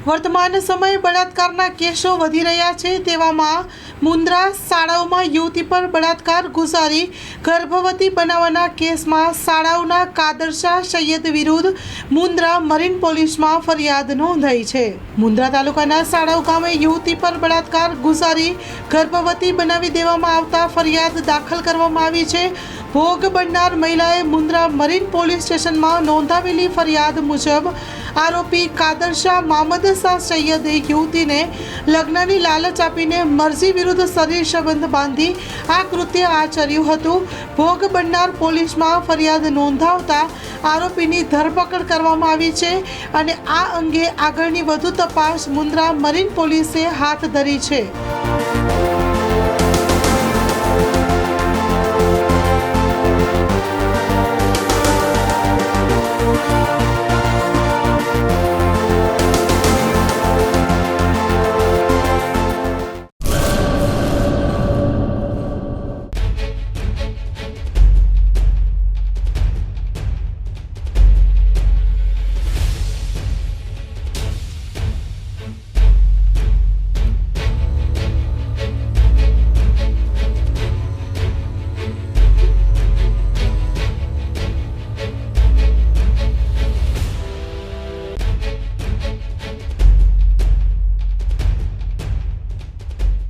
વર્તમાન સમયે બળાત્કારના કેસો વધી રહ્યા છે, તેવામાં મુન્દ્રા શાળાઓમાં યુવતી પર બળાત્કાર ગુજારી ગર્ભવતી બનાવવાના કેસમાં શાળાઓના કાદરશાહ સૈયદ વિરુદ્ધ મુન્દ્રા મરીન પોલીસમાં ફરિયાદ નોંધાઈ છે। મુન્દ્રા તાલુકાના શાળાઓ ગામે યુવતી પર બળાત્કાર ગુજારી ગર્ભવતી બનાવી દેવામાં આવતા ફરિયાદ દાખલ કરવામાં આવી છે। ભોગ બનનાર મહિલાએ મુન્દ્રા મરીન પોલીસ સ્ટેશનમાં નોંધાવેલી ફરિયાદ મુજબ આરોપી કાદરશાહ મામદ શાહ સૈયદે યુવતીને લગ્નની લાલચ આપીને મરજી વિરુદ્ધ શરીર સંબંધ બાંધી આ કૃત્ય આચર્યું હતું। ભોગ બનનાર પોલીસમાં ફરિયાદ નોંધાવતા આરોપીની ધરપકડ કરવામાં આવી છે અને આ અંગે આગળની વધુ તપાસ મુન્દ્રા મરીન પોલીસે હાથ ધરી છે।